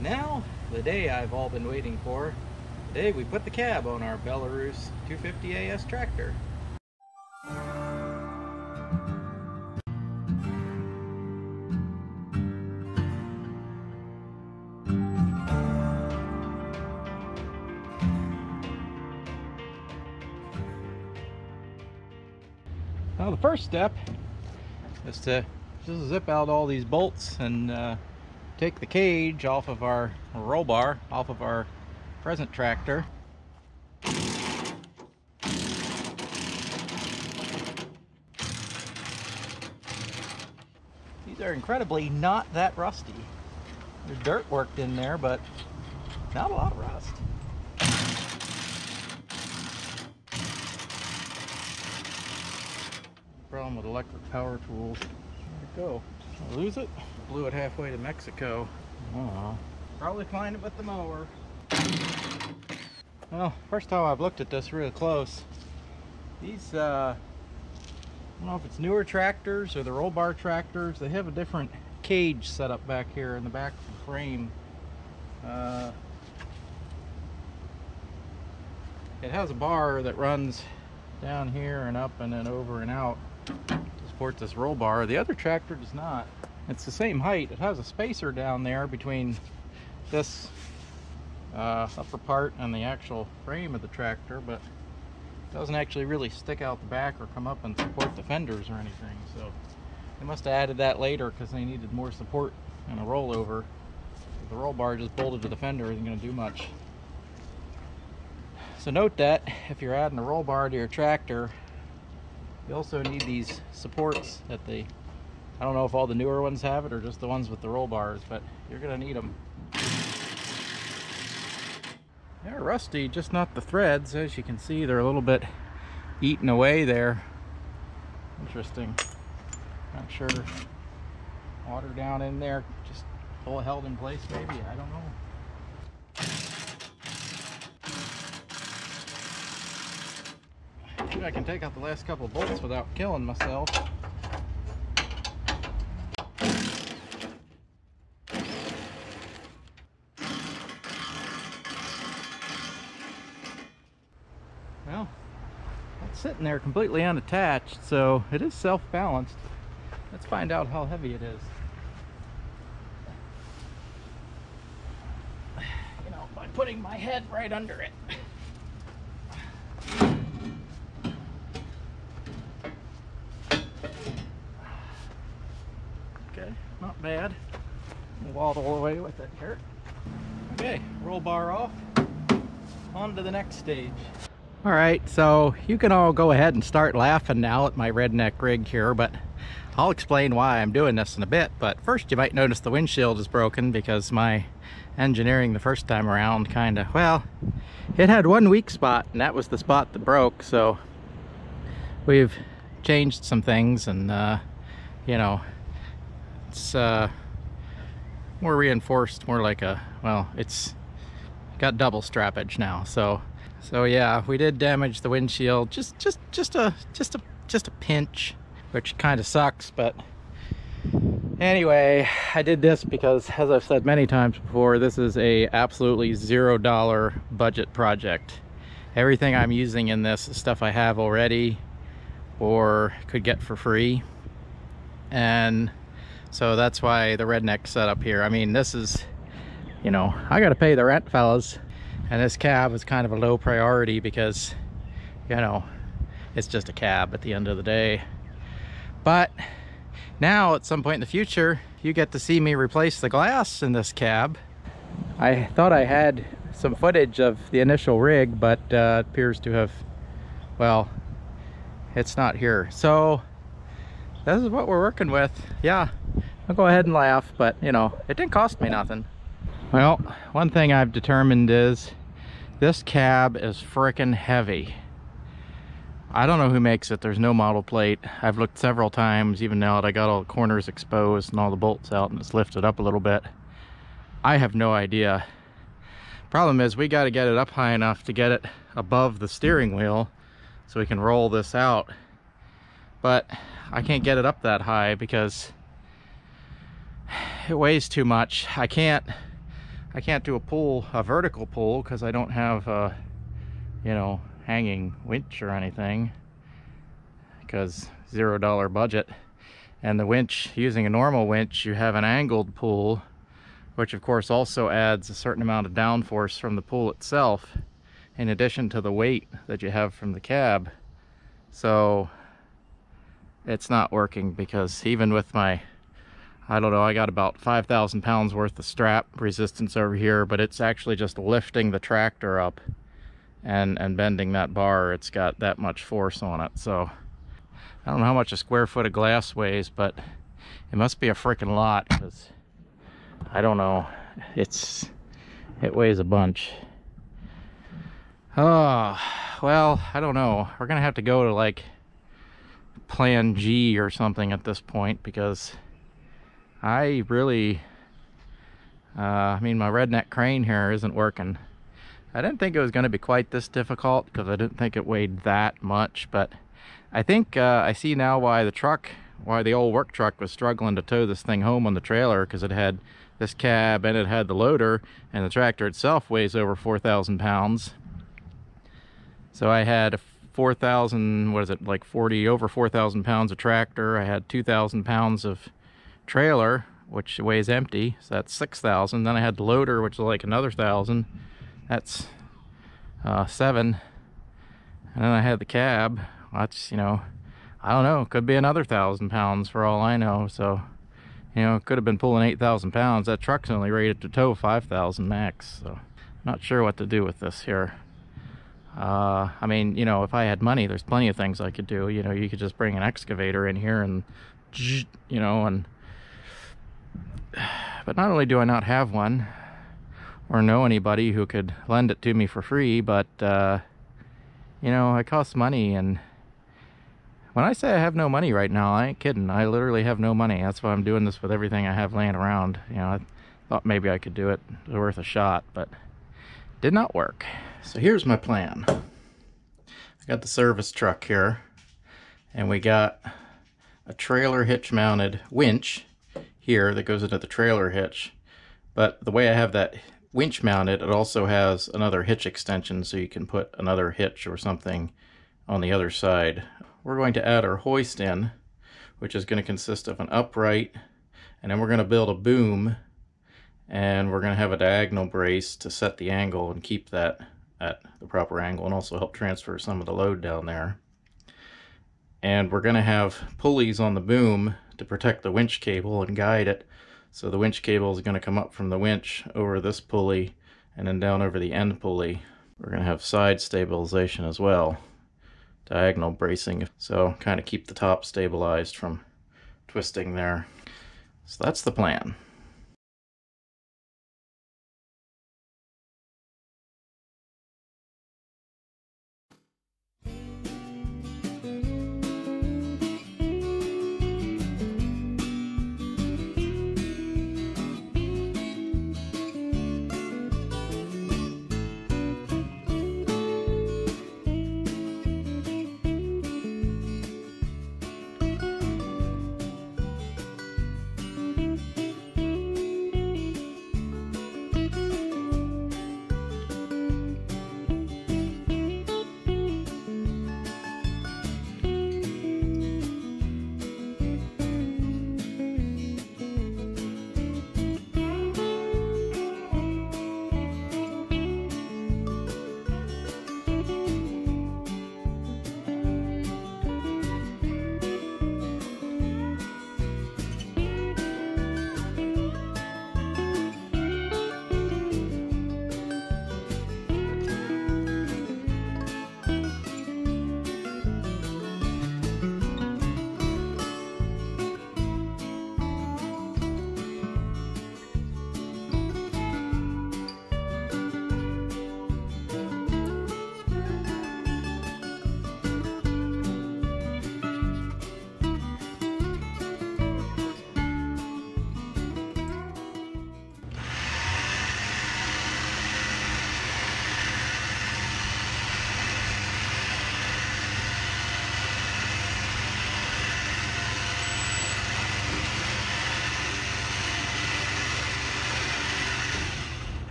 Now, the day I've all been waiting for. The day we put the cab on our Belarus 250 AS tractor. Now the first step is to just zip out all these bolts and take the cage off of our roll bar, off of our present tractor. These are incredibly not that rusty. There's dirt worked in there, but not a lot of rust. Problem with electric power tools. Where'd it go? Did I lose it? Blew it halfway to Mexico. Oh, probably find it with the mower. Well, first time I've looked at this real close. These, I don't know if it's newer tractors or the roll bar tractors, they have a different cage set up back here in the back of the frame. It has a bar that runs down here and up and then over and out to support this roll bar. The other tractor does not. It's the same height. It has a spacer down there between this upper part and the actual frame of the tractor, but it doesn't actually really stick out the back or come up and support the fenders or anything. So they must have added that later because they needed more support and a rollover. If the roll bar just bolted to the fender isn't going to do much. So note that if you're adding a roll bar to your tractor, you also need these supports that I don't know if all the newer ones have it or just the ones with the roll bars, but you're going to need them. They're rusty, just not the threads. As you can see, they're a little bit eaten away there. Interesting. Not sure. Water down in there, just held in place maybe, I don't know. Maybe I can take out the last couple of bolts without killing myself. Well, it's sitting there completely unattached, so it is self-balanced. Let's find out how heavy it is. You know, by putting my head right under it. Okay, not bad. We'll waddle away with it here. Okay, roll bar off. On to the next stage. Alright, so you can all go ahead and start laughing now at my redneck rig here, but I'll explain why I'm doing this in a bit. But first you might notice the windshield is broken because my engineering the first time around kinda, well, it had one weak spot and that was the spot that broke. So we've changed some things and you know, it's more reinforced, more like a, well, it's got double strappage now. So yeah, we did damage the windshield, just a pinch, which kind of sucks. But anyway, I did this because, as I've said many times before, this is a absolutely $0 budget project. Everything I'm using in this is stuff I have already or could get for free, and so that's why the redneck setup here. I mean, this is, you know, I gotta pay the rent, fellas. And this cab is kind of a low priority because, you know, it's just a cab at the end of the day. But now at some point in the future, you get to see me replace the glass in this cab. I thought I had some footage of the initial rig, but it appears to have, well, it's not here. So this is what we're working with. Yeah, I'll go ahead and laugh, but you know, it didn't cost me nothing. Well, one thing I've determined is this cab is frickin' heavy. I don't know who makes it. There's no model plate. I've looked several times, even now that I got all the corners exposed and all the bolts out and it's lifted up a little bit. I have no idea. Problem is, we got to get it up high enough to get it above the steering wheel so we can roll this out. But I can't get it up that high because it weighs too much. I can't I can't do a vertical pull because I don't have a, you know, hanging winch or anything, because $0 budget. And the winch, using a normal winch, you have an angled pull, which of course also adds a certain amount of downforce from the pull itself, in addition to the weight that you have from the cab. So it's not working, because even with my, I don't know, I got about 5,000 pounds worth of strap resistance over here, but it's actually just lifting the tractor up and bending that bar. It's got that much force on it. So I don't know how much a square foot of glass weighs, but it must be a freaking lot, because I don't know, it weighs a bunch. Oh, well, I don't know. We're gonna have to go to like plan G or something at this point, because I really, I mean, my redneck crane here isn't working. I didn't think it was gonna be quite this difficult, because I didn't think it weighed that much, but I think I see now why the old work truck was struggling to tow this thing home on the trailer, because it had this cab and it had the loader, and the tractor itself weighs over 4,000 pounds. So I had a 4,000, what is it, like over 4,000 pounds of tractor. I had 2,000 pounds of trailer, which weighs empty, so that's 6,000. Then I had the loader, which is like another 1,000. That's 7. And then I had the cab. That's, you know, I don't know, could be another 1,000 pounds for all I know. So, you know, it could have been pulling 8,000 pounds. That truck's only rated to tow 5,000 max. So, not sure what to do with this here. I mean, you know, if I had money, there's plenty of things I could do. You know, you could just bring an excavator in here and, you know, and, but not only do I not have one or know anybody who could lend it to me for free, but, you know, it costs money. And when I say I have no money right now, I ain't kidding. I literally have no money. That's why I'm doing this with everything I have laying around. You know, I thought maybe I could do it. It was worth a shot, but did not work. So here's my plan. I got the service truck here, and we got a trailer hitch mounted winch here that goes into the trailer hitch. But the way I have that winch mounted, it also has another hitch extension, so you can put another hitch or something on the other side. We're going to add our hoist in, which is going to consist of an upright, and then we're going to build a boom, and we're going to have a diagonal brace to set the angle and keep that at the proper angle, and also help transfer some of the load down there. And we're going to have pulleys on the boom to protect the winch cable and guide it. So the winch cable is going to come up from the winch over this pulley and then down over the end pulley. We're going to have side stabilization as well, diagonal bracing, so kind of keep the top stabilized from twisting there. So that's the plan.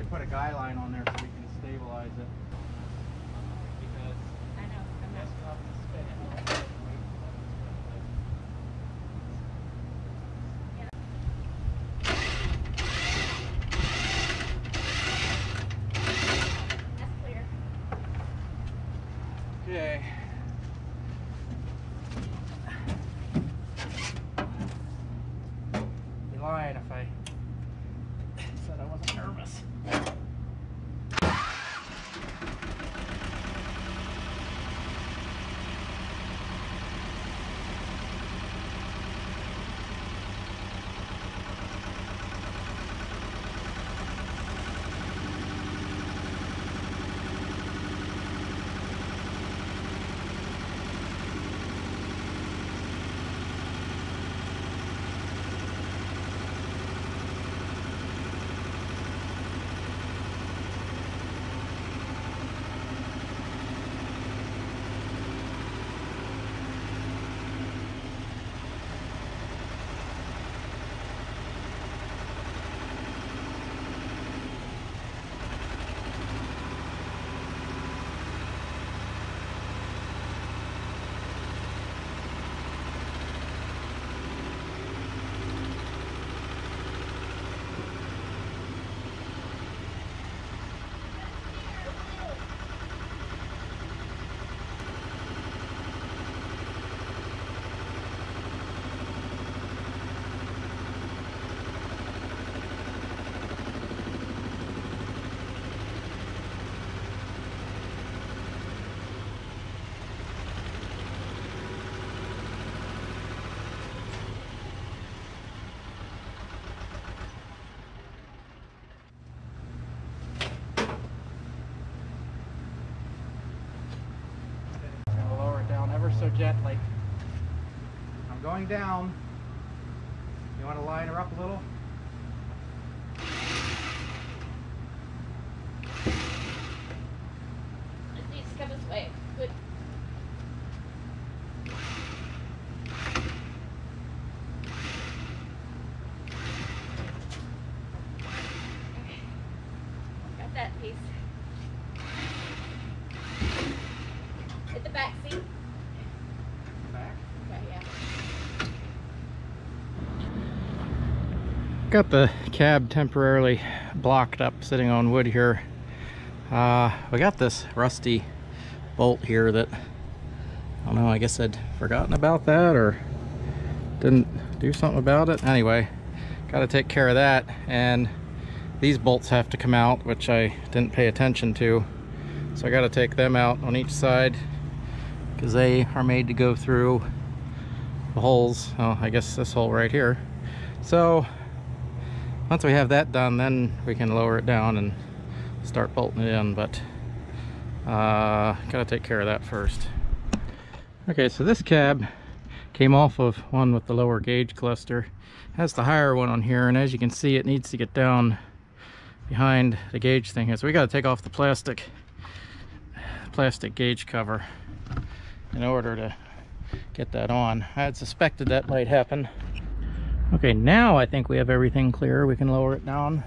put a guy line on there so we can stabilize it. Because I know. I'm yes, not. we'll have to spin it. That's clear. Okay. Be lying if I said I wasn't nervous. So gently. I'm going down. You want to line her up a little? It needs to come this way. Good. Okay. Got that piece. Hit the back seat. Back. Okay, yeah. Got the cab temporarily blocked up sitting on wood here. We got this rusty bolt here that, I don't know, I guess I'd forgotten about that or didn't do something about it. Anyway, got to take care of that, and these bolts have to come out, which I didn't pay attention to. So I got to take them out on each side because they are made to go through the holes. Oh, I guess this hole right here. So once we have that done, then we can lower it down and start bolting it in, but gotta take care of that first. Okay, so this cab came off of one with the lower gauge cluster. It has the higher one on here, and as you can see, it needs to get down behind the gauge thing here. So we gotta take off the plastic gauge cover in order to get that on. I had suspected that might happen. Okay, now I think we have everything clear. We can lower it down.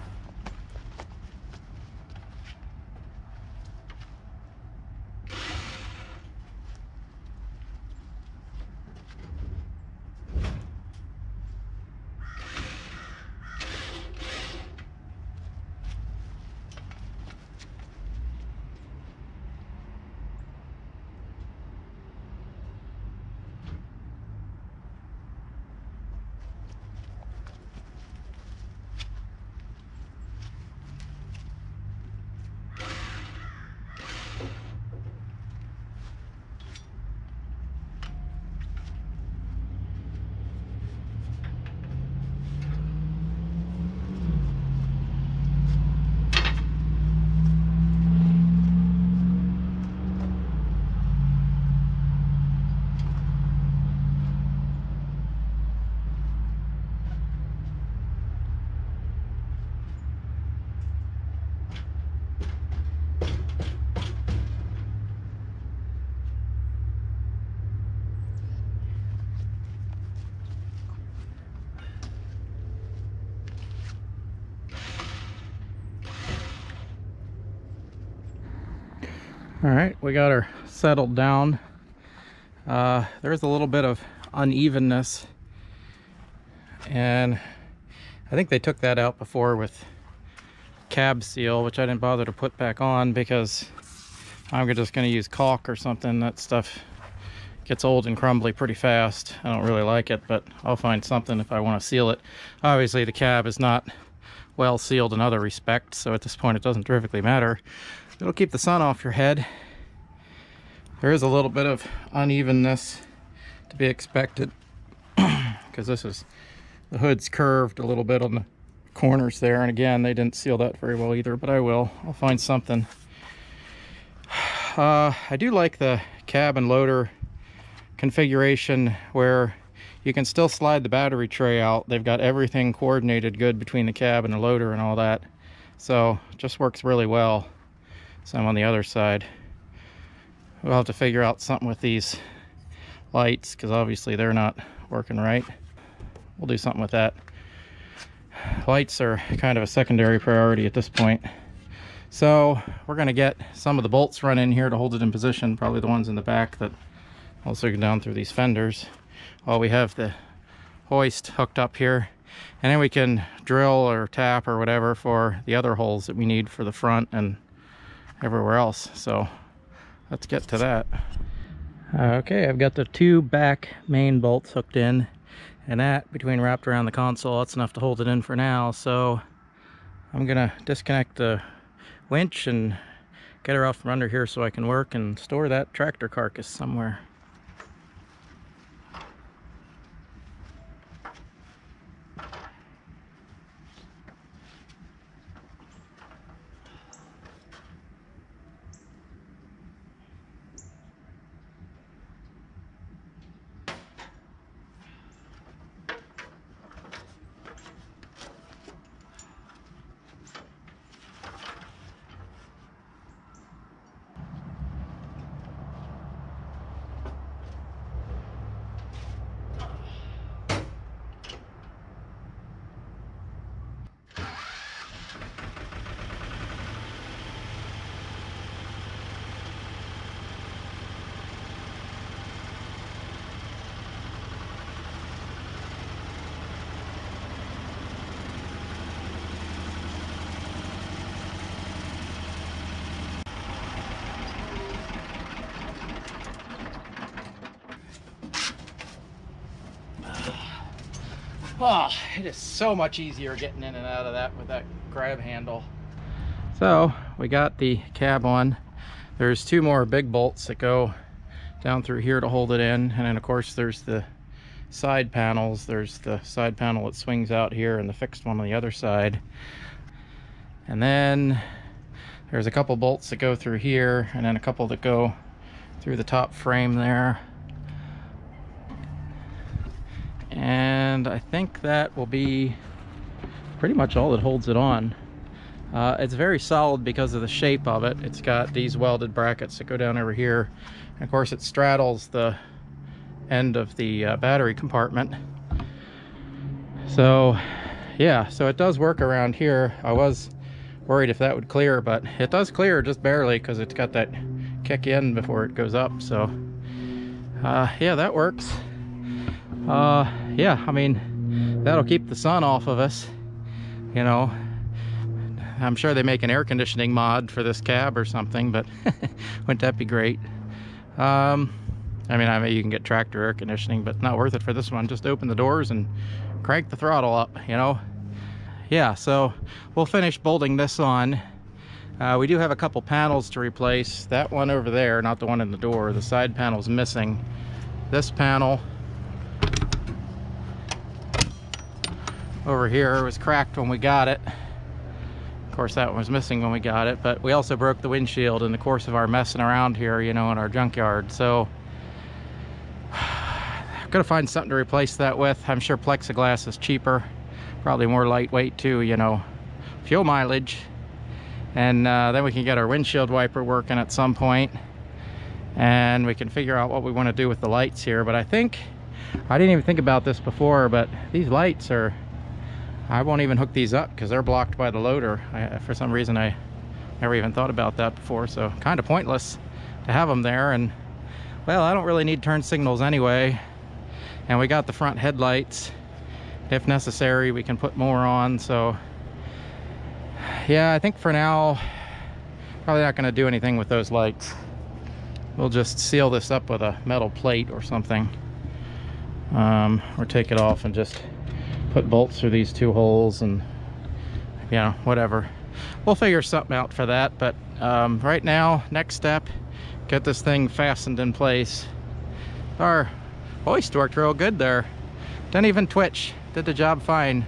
All right, we got her settled down. There's a little bit of unevenness, and I think they took that out before with cab seal, which I didn't bother to put back on because I'm just going to use caulk or something. That stuff gets old and crumbly pretty fast. I don't really like it, but I'll find something if I want to seal it. Obviously the cab is not well sealed in other respects, so at this point it doesn't terrifically matter. It'll keep the sun off your head. There is a little bit of unevenness to be expected because the hood's curved a little bit on the corners there, and again, they didn't seal that very well either, but I'll find something. I do like the cab and loader configuration where you can still slide the battery tray out. They've got everything coordinated good between the cab and the loader and all that, so it just works really well. So I'm on the other side. We'll have to figure out something with these lights because obviously they're not working right. We'll do something with that. Lights are kind of a secondary priority at this point. So we're going to get some of the bolts run in here to hold it in position, probably the ones in the back that also go down through these fenders. While we have the hoist hooked up here, and then we can drill or tap or whatever for the other holes that we need for the front and everywhere else. So let's get to that. Okay, I've got the two back main bolts hooked in, and that between wrapped around the console, that's enough to hold it in for now. So I'm gonna disconnect the winch and get her off from under here so I can work and store that tractor carcass somewhere. Oh, it is so much easier getting in and out of that with that grab handle. So we got the cab on. There's two more big bolts that go down through here to hold it in, and then of course there's the side panels. There's the side panel that swings out here and the fixed one on the other side, and then there's a couple bolts that go through here, and then a couple that go through the top frame there. And I think that will be pretty much all that holds it on. It's very solid because of the shape of it. It's got these welded brackets that go down over here. And of course it straddles the end of the battery compartment. So yeah, so it does work around here. I was worried if that would clear, but it does clear just barely because it's got that kick in before it goes up. So yeah, that works. Yeah, I mean, that'll keep the sun off of us, you know. I'm sure they make an air conditioning mod for this cab or something, but wouldn't that be great? I mean, you can get tractor air conditioning, but not worth it for this one. Just open the doors and crank the throttle up, you know. Yeah, so we'll finish bolting this on. We do have a couple panels to replace. That one over there, not the one in the door, the side panel's missing. This panel over here was cracked when we got it. Of course that one was missing when we got it, but we also broke the windshield in the course of our messing around here, you know, in our junkyard. So I'm gonna find something to replace that with. I'm sure plexiglass is cheaper, probably more lightweight too, you know, fuel mileage. And then we can get our windshield wiper working at some point, and we can figure out what we want to do with the lights here. But I think, I didn't even think about this before, but these lights are, I won't even hook these up because they're blocked by the loader. For some reason I never even thought about that before, so kind of pointless. to have them there. And well, I don't really need turn signals anyway, and we got the front headlights. If necessary, we can put more on. So yeah, I think for now probably not going to do anything with those lights. We'll just seal this up with a metal plate or something, or take it off and just put bolts through these two holes, and you know, whatever. We'll figure something out for that. But right now, next step, get this thing fastened in place. Our hoist worked real good there. Didn't even twitch. Did the job fine.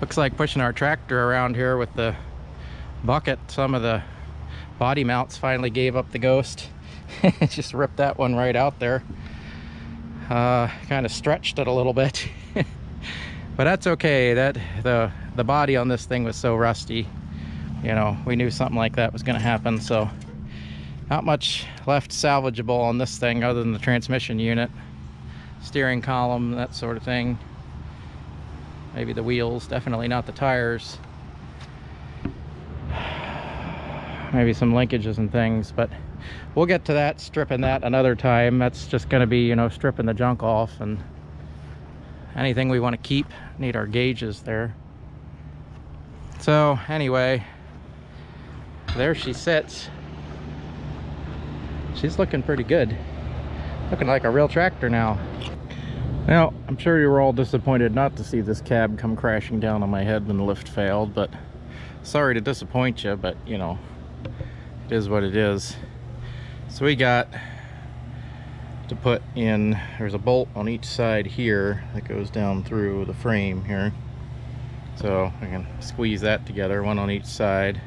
Looks like pushing our tractor around here with the bucket. Some of the body mounts finally gave up the ghost. Just ripped that one right out there. Kind of stretched it a little bit. But that's okay. That the body on this thing was so rusty. You know, we knew something like that was going to happen. So not much left salvageable on this thing other than the transmission unit, steering column, that sort of thing. Maybe the wheels, definitely not the tires. Maybe some linkages and things, but we'll get to that, stripping that another time. That's just going to be, you know, stripping the junk off, and anything we want to keep, need our gauges there. So anyway, there she sits. She's looking pretty good. Looking like a real tractor now. Now, I'm sure you were all disappointed not to see this cab come crashing down on my head when the lift failed, but sorry to disappoint you, but you know, it is what it is. So we got to put in, there's a bolt on each side here that goes down through the frame here. So I can squeeze that together, one on each side.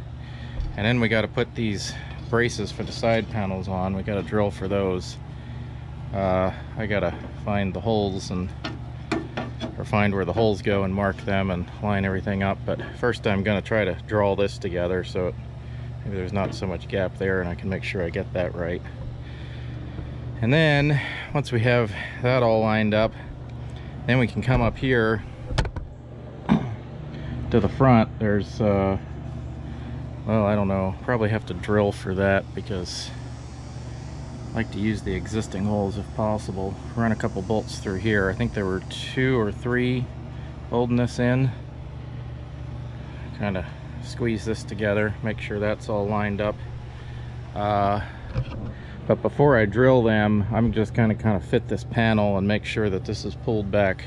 And then we got to put these braces for the side panels on. We got to drill for those. I gotta find the holes or find where the holes go and mark them and line everything up. But first I'm gonna try to draw this together so maybe there's not so much gap there, and I can make sure I get that right. And then once we have that all lined up, then we can come up here to the front. There's well, I don't know, probably have to drill for that because I like to use the existing holes if possible. Run a couple bolts through here. I think there were 2 or 3 holding this in. Kind of squeeze this together, make sure that's all lined up. But before I drill them, I'm just kind of fit this panel and make sure that this is pulled back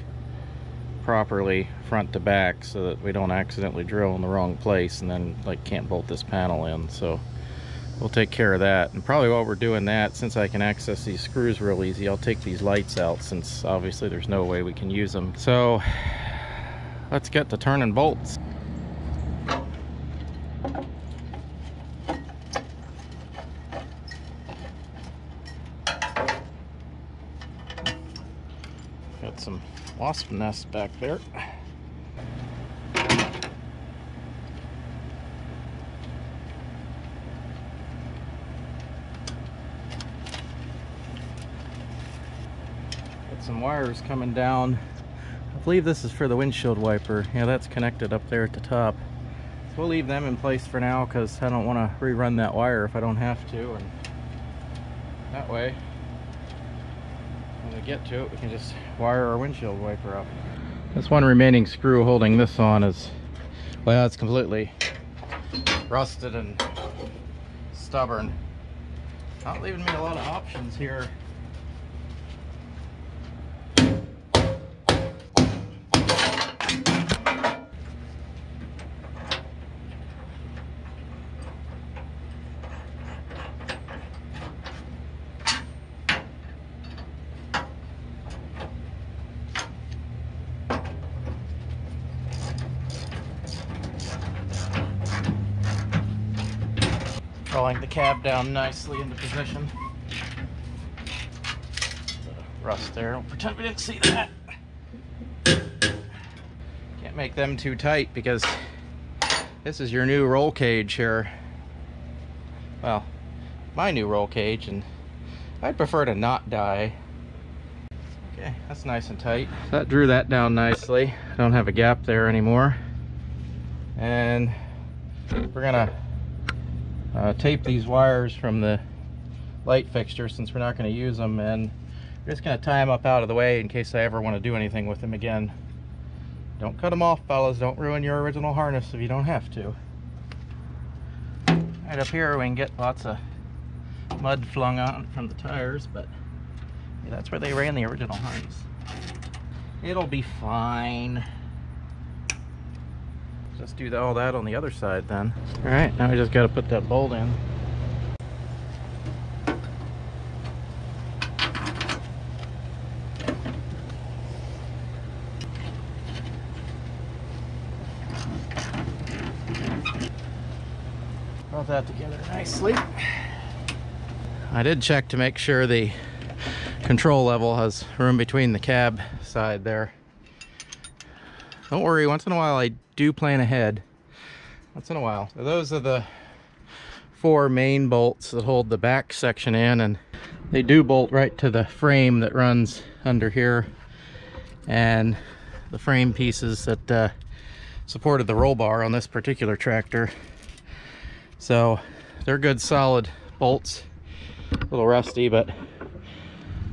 properly front to back so that we don't accidentally drill in the wrong place and then like can't bolt this panel in. So we'll take care of that. And probably while we're doing that, since I can access these screws real easy, I'll take these lights out since obviously there's no way we can use them. So let's get to turning bolts. Got some wasp nests back there. Some wires coming down. I believe this is for the windshield wiper. Yeah, that's connected up there at the top. So we'll leave them in place for now because I don't want to rerun that wire if I don't have to, and that way when we get to it we can just wire our windshield wiper up. This one remaining screw holding this on is, well, it's completely rusted and stubborn. Not leaving me a lot of options here. Drawing the cab down nicely into position. Rust there. Don't pretend we didn't see that. Can't make them too tight because this is your new roll cage here. Well, my new roll cage, and I'd prefer to not die. Okay, that's nice and tight. That drew that down nicely. I don't have a gap there anymore. And we're gonna tape these wires from the light fixture since we're not going to use them, and we're just going to tie them up out of the way in case I ever want to do anything with them again. Don't cut them off, fellas. Don't ruin your original harness if you don't have to. Right up here we can get lots of mud flung on from the tires, but yeah, that's where they ran the original harness. It'll be fine. Just do all that on the other side then. All right, now we just got to put that bolt in. Got that together nicely. I did check to make sure the control level has room between the cab side there. Don't worry, once in a while I do plan ahead. Once in a while. So those are the 4 main bolts that hold the back section in, and they do bolt right to the frame that runs under here and the frame pieces that supported the roll bar on this particular tractor. So they're good solid bolts. A little rusty, but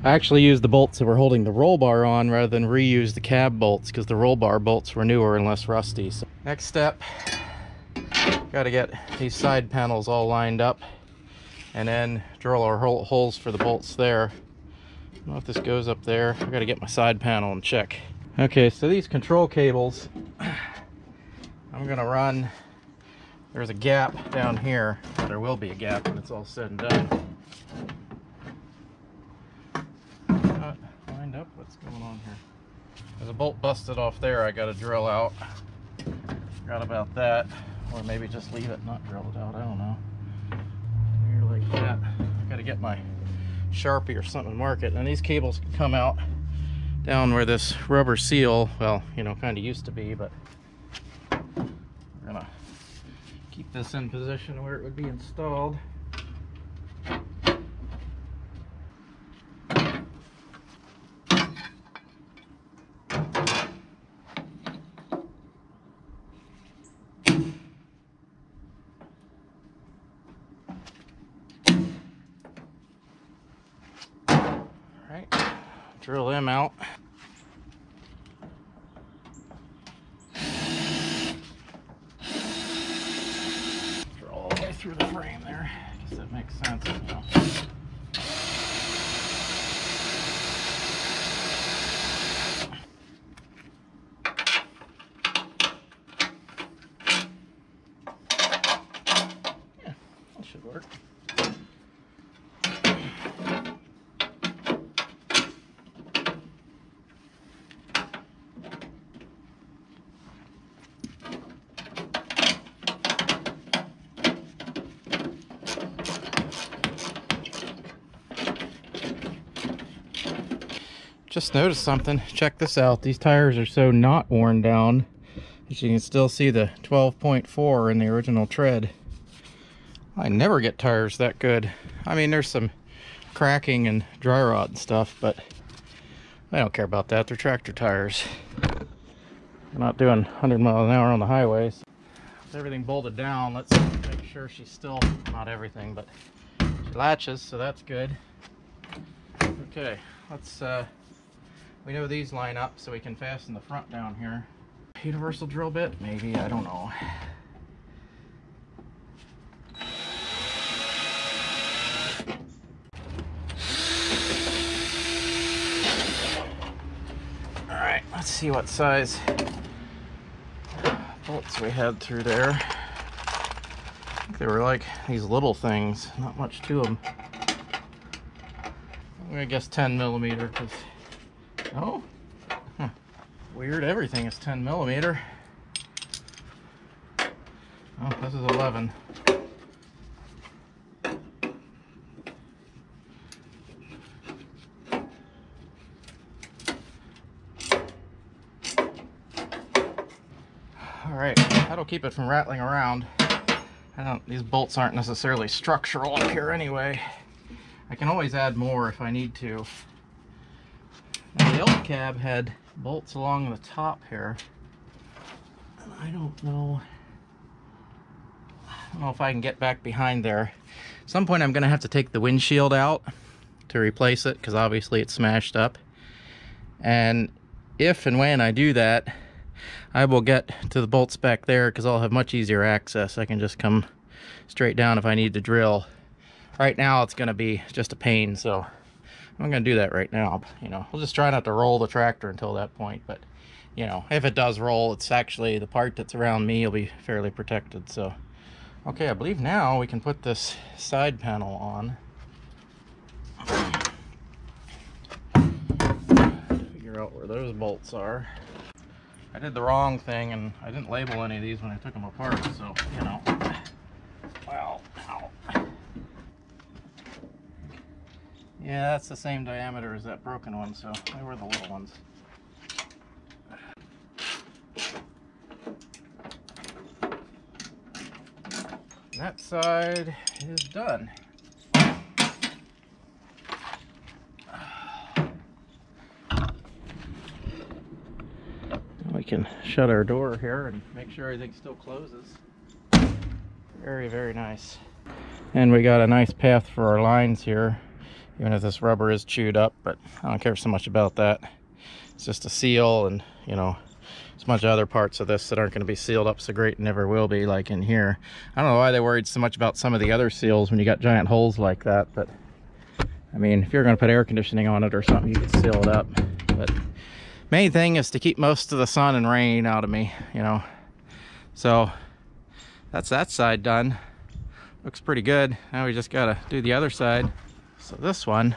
I actually used the bolts that were holding the roll bar on rather than reuse the cab bolts because the roll bar bolts were newer and less rusty. So next step, got to get these side panels all lined up and then drill our holes for the bolts there. I don't know if this goes up there. I got to get my side panel and check. Okay, so these control cables, I'm gonna run. There's a gap down here. There will be a gap when it's all said and done. Not lined up. What's going on here? There's a bolt busted off there. I got to drill out. Forgot about that, or maybe just leave it, not drill it out. I don't know. Here like that. I got to get my Sharpie or something and mark it. And these cables can come out down where this rubber seal, well, you know, kind of used to be, but we're gonna keep this in position where it would be installed. Alright, drill them out. Through the frame there. I guess that makes sense, you know. Yeah, that should work. Just noticed something. Check this out. These tires are so not worn down that you can still see the 12.4 in the original tread. I never get tires that good. I mean, there's some cracking and dry rot and stuff, but I don't care about that. They're tractor tires. We're not doing 100 miles an hour on the highways. With everything bolted down, let's make sure she's still, not everything, but she latches, so that's good. Okay, let's we know these line up, so we can fasten the front down here. Universal drill bit? Maybe, I don't know. Alright, let's see what size bolts we had through there. I think they were like these little things, not much to them. I'm gonna guess 10 millimeter, because oh, huh. Weird, everything is 10 millimeter. Oh, this is 11. All right, that'll keep it from rattling around. These bolts aren't necessarily structural up here anyway. I can always add more if I need to. Now, the old cab had bolts along the top here. And I don't know. I don't know if I can get back behind there. At some point I'm gonna have to take the windshield out to replace it, because obviously it's smashed up. And if and when I do that, I will get to the bolts back there, because I'll have much easier access. I can just come straight down if I need to drill. Right now it's gonna be just a pain, so I'm gonna do that right now. You know, we'll just try not to roll the tractor until that point, but you know, if it does roll, it's actually the part that's around me will be fairly protected. So okay, I believe now we can put this side panel on. Figure out where those bolts are. I did the wrong thing and I didn't label any of these when I took them apart, so you know. Wow. Ow. Yeah, that's the same diameter as that broken one, so they were the little ones. That side is done. We can shut our door here and make sure everything still closes. Very, very nice. And we got a nice path for our lines here, even if this rubber is chewed up, but I don't care so much about that. It's just a seal, and you know, there's a bunch of other parts of this that aren't going to be sealed up so great and never will be, like in here. I don't know why they worried so much about some of the other seals when you got giant holes like that, but I mean, if you're going to put air conditioning on it or something, you could seal it up. But main thing is to keep most of the sun and rain out of me, you know. So that's that side done. Looks pretty good. Now we just gotta do the other side. So this one,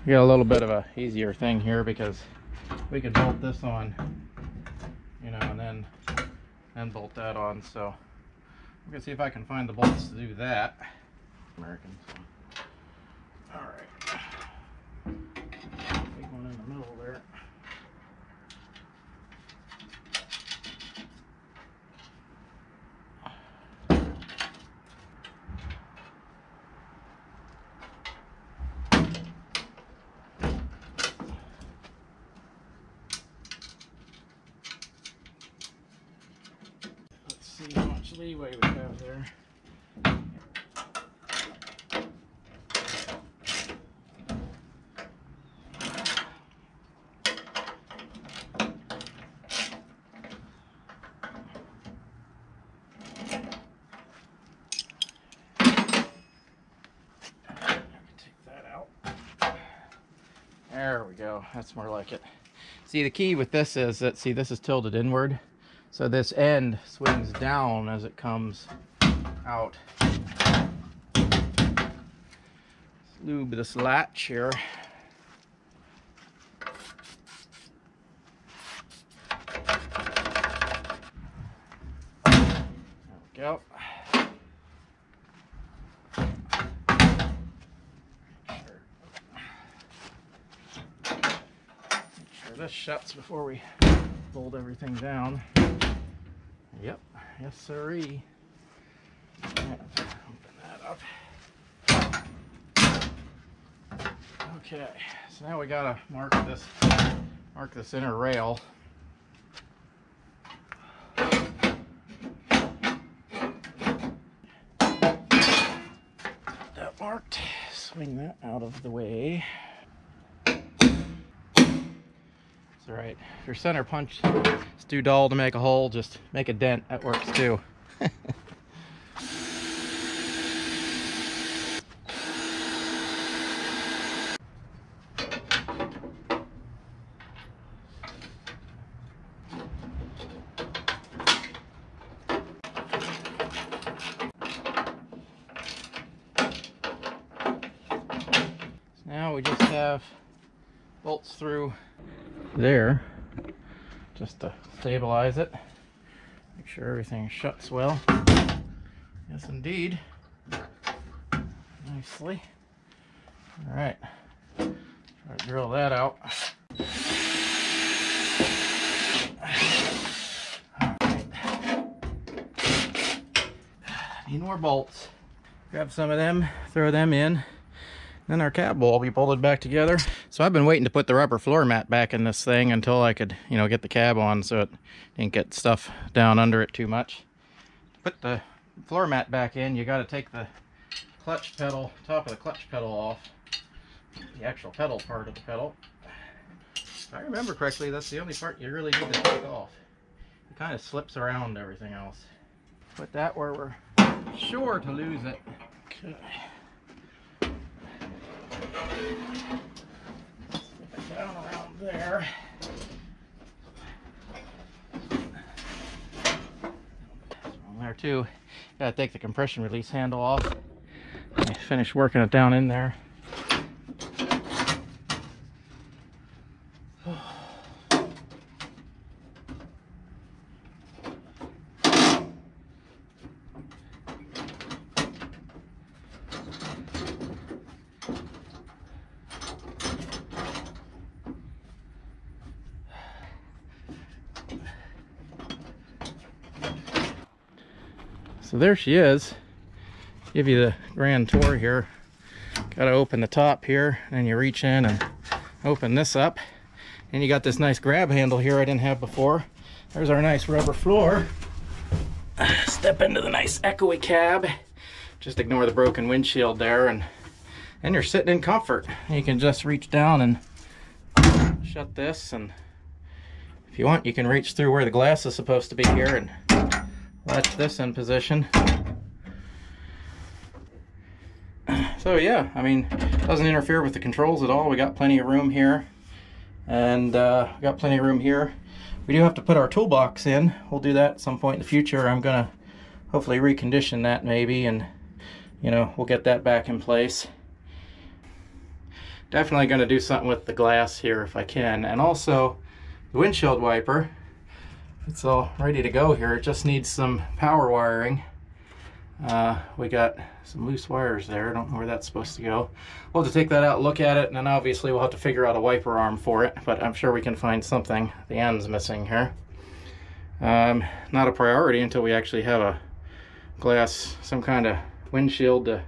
we got a little bit of a easier thing here, because we could bolt this on, you know, and then bolt that on. So I'm gonna see if I can find the bolts to do that. American. So. All right. Big one in the middle there. See how much leeway we have there. Take that out. There we go. That's more like it. See, the key with this is that, see, this is tilted inward. So this end swings down as it comes out. Let's lube this latch here. There we go. Make sure this shuts before we bolt everything down. Yep, yes sirree. Right, open that up. Okay, so now we gotta mark this inner rail. That marked. Swing that out of the way. All right, if your center punch is too dull to make a hole, just make a dent. That works too. So now we just have bolts through there just to stabilize it, make sure everything shuts well. Yes indeed, nicely. All right, try to drill that out. All right. Need more bolts. Grab some of them, throw them in. Then our cab will all be bolted back together. So I've been waiting to put the rubber floor mat back in this thing until I could, you know, get the cab on so it didn't get stuff down under it too much. Put the floor mat back in, you got to take the clutch pedal, top of the clutch pedal off, the actual pedal part of the pedal. If I remember correctly, that's the only part you really need to take off. It kind of slips around everything else. Put that where we're sure to lose it. Okay. Slip it down around there. There too. Gotta take the compression release handle off. I finished working it down in there. So there she is. Give you the grand tour here. Got to open the top here, and you reach in and open this up, and you got this nice grab handle here I didn't have before. There's our nice rubber floor. Step into the nice echoey cab. Just ignore the broken windshield there, and you're sitting in comfort. You can just reach down and shut this, and if you want, you can reach through where the glass is supposed to be here and latch this in position. So yeah, I mean, it doesn't interfere with the controls at all. We got plenty of room here, and we got plenty of room here. We do have to put our toolbox in. We'll do that at some point in the future. I'm gonna hopefully recondition that maybe, and you know, we'll get that back in place. Definitely gonna do something with the glass here if I can, and also the windshield wiper. It's all ready to go here. It just needs some power wiring. We got some loose wires there. I don't know where that's supposed to go. We'll have to take that out, look at it, and then obviously we'll have to figure out a wiper arm for it, but I'm sure we can find something. The end's missing here. Not a priority until we actually have a glass, some kind of windshield to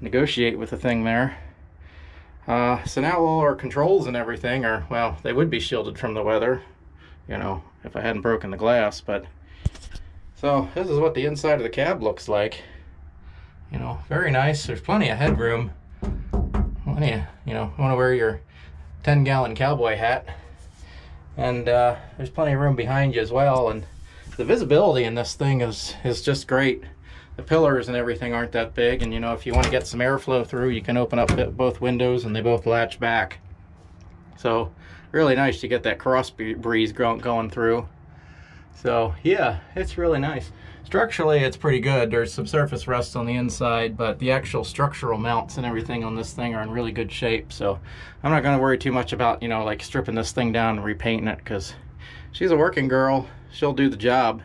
negotiate with the thing there. So now all our controls and everything are, well, they would be shielded from the weather, you know, if I hadn't broken the glass. But so this is what the inside of the cab looks like. You know, very nice. There's plenty of headroom. Plenty of, you know, you want to wear your 10-gallon cowboy hat, and there's plenty of room behind you as well. And the visibility in this thing is just great. The pillars and everything aren't that big, and you know, if you want to get some airflow through, you can open up both windows and they both latch back. So really nice to get that cross breeze going through. So yeah, it's really nice. Structurally, it's pretty good. There's some surface rust on the inside, but the actual structural mounts and everything on this thing are in really good shape. So I'm not going to worry too much about, you know, like stripping this thing down and repainting it, because she's a working girl. She'll do the job.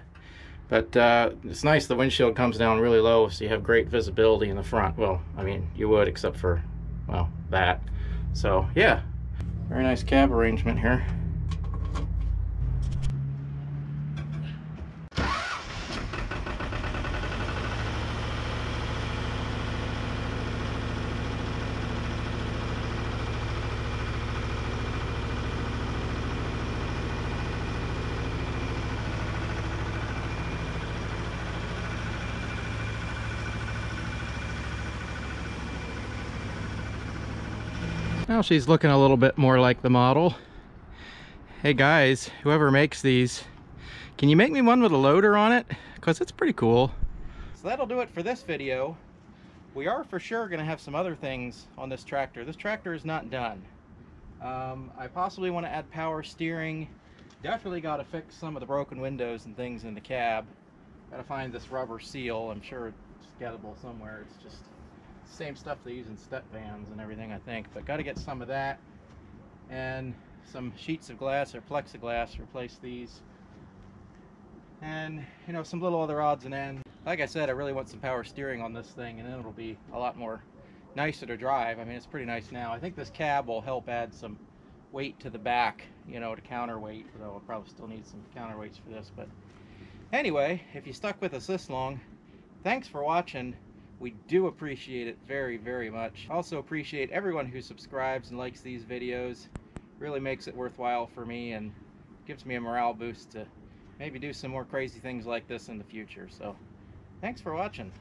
But it's nice the windshield comes down really low, so you have great visibility in the front. Well, I mean, you would, except for, well, that. So yeah, very nice cab arrangement here. Now she's looking a little bit more like the model. Hey guys, whoever makes these, can you make me one with a loader on it? Because it's pretty cool. So that'll do it for this video. We are for sure going to have some other things on this tractor. This tractor is not done. I possibly want to add power steering. Definitely got to fix some of the broken windows and things in the cab. Got to find this rubber seal. I'm sure it's gettable somewhere. It's just same stuff they use in step vans and everything, I think, but got to get some of that, and some sheets of glass or plexiglass, replace these, and you know, some little other odds and ends. Like I said, I really want some power steering on this thing, and then it'll be a lot more nicer to drive. I mean, it's pretty nice now. I think this cab will help add some weight to the back, you know, to counterweight, though I'll probably still need some counterweights for this. But anyway, if you stuck with us this long, thanks for watching. We do appreciate it very, very much. Also appreciate everyone who subscribes and likes these videos. Really makes it worthwhile for me and gives me a morale boost to maybe do some more crazy things like this in the future. So Thanks for watching.